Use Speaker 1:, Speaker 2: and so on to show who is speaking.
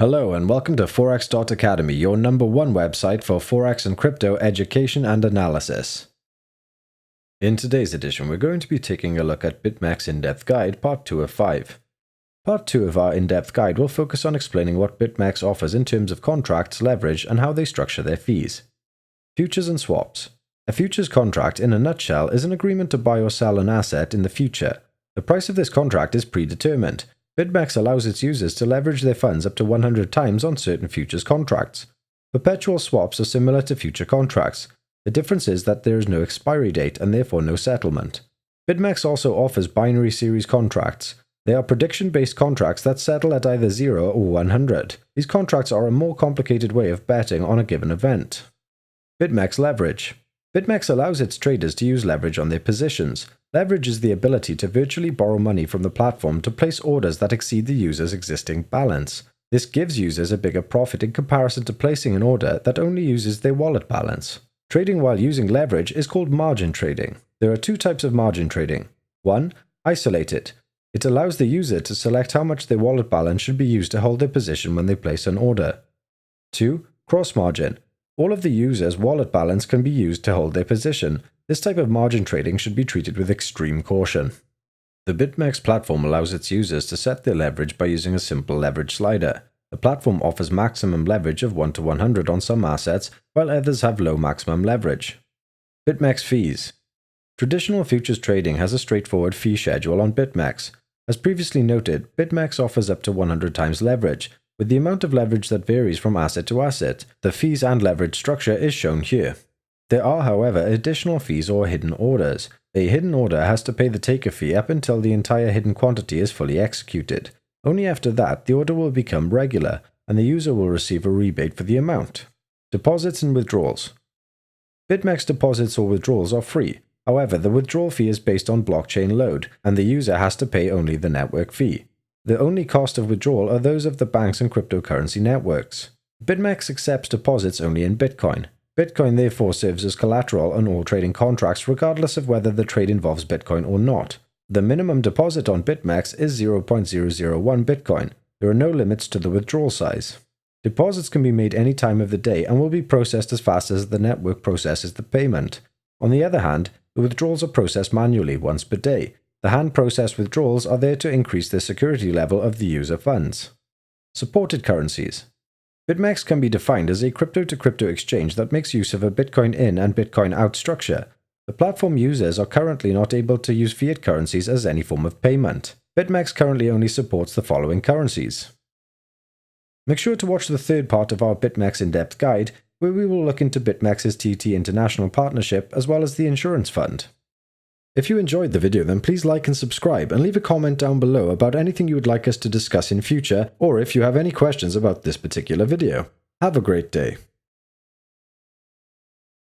Speaker 1: Hello and welcome to Forex.Academy, your #1 website for Forex and crypto education and analysis. In today's edition, we're going to be taking a look at BitMEX In-Depth Guide, Part 2 of 5. Part 2 of our in-depth guide will focus on explaining what BitMEX offers in terms of contracts, leverage, and how they structure their fees. Futures and swaps. A futures contract, in a nutshell, is an agreement to buy or sell an asset in the future. The price of this contract is predetermined. BitMEX allows its users to leverage their funds up to 100 times on certain futures contracts. Perpetual swaps are similar to future contracts. The difference is that there is no expiry date and therefore no settlement. BitMEX also offers binary series contracts. They are prediction-based contracts that settle at either 0 or 100. These contracts are a more complicated way of betting on a given event. BitMEX leverage. BitMEX allows its traders to use leverage on their positions. Leverage is the ability to virtually borrow money from the platform to place orders that exceed the user's existing balance. This gives users a bigger profit in comparison to placing an order that only uses their wallet balance. Trading while using leverage is called margin trading. There are two types of margin trading. 1. Isolated. It allows the user to select how much their wallet balance should be used to hold their position when they place an order. 2. Cross margin. All of the user's wallet balance can be used to hold their position. This type of margin trading should be treated with extreme caution. The BitMEX platform allows its users to set their leverage by using a simple leverage slider. The platform offers maximum leverage of 1 to 100 on some assets, while others have low maximum leverage. BitMEX fees. Traditional futures trading has a straightforward fee schedule on BitMEX. As previously noted, BitMEX offers up to 100 times leverage, with the amount of leverage that varies from asset to asset. The fees and leverage structure is shown here. There are, however, additional fees or hidden orders. A hidden order has to pay the taker fee up until the entire hidden quantity is fully executed. Only after that, the order will become regular, and the user will receive a rebate for the amount. Deposits and withdrawals. BitMEX deposits or withdrawals are free. However, the withdrawal fee is based on blockchain load, and the user has to pay only the network fee. The only cost of withdrawal are those of the banks and cryptocurrency networks. BitMEX accepts deposits only in Bitcoin. Bitcoin therefore serves as collateral on all trading contracts regardless of whether the trade involves Bitcoin or not. The minimum deposit on BitMEX is 0.001 Bitcoin. There are no limits to the withdrawal size. Deposits can be made any time of the day and will be processed as fast as the network processes the payment. On the other hand, the withdrawals are processed manually once per day. The hand-processed withdrawals are there to increase the security level of the user funds. Supported currencies. BitMEX can be defined as a crypto-to-crypto exchange that makes use of a Bitcoin in and Bitcoin out structure. The platform users are currently not able to use fiat currencies as any form of payment. BitMEX currently only supports the following currencies. Make sure to watch the third part of our BitMEX in-depth guide, where we will look into BitMEX's TT International partnership as well as the insurance fund. If you enjoyed the video, then please like and subscribe and leave a comment down below about anything you would like us to discuss in future, or if you have any questions about this particular video. Have a great day.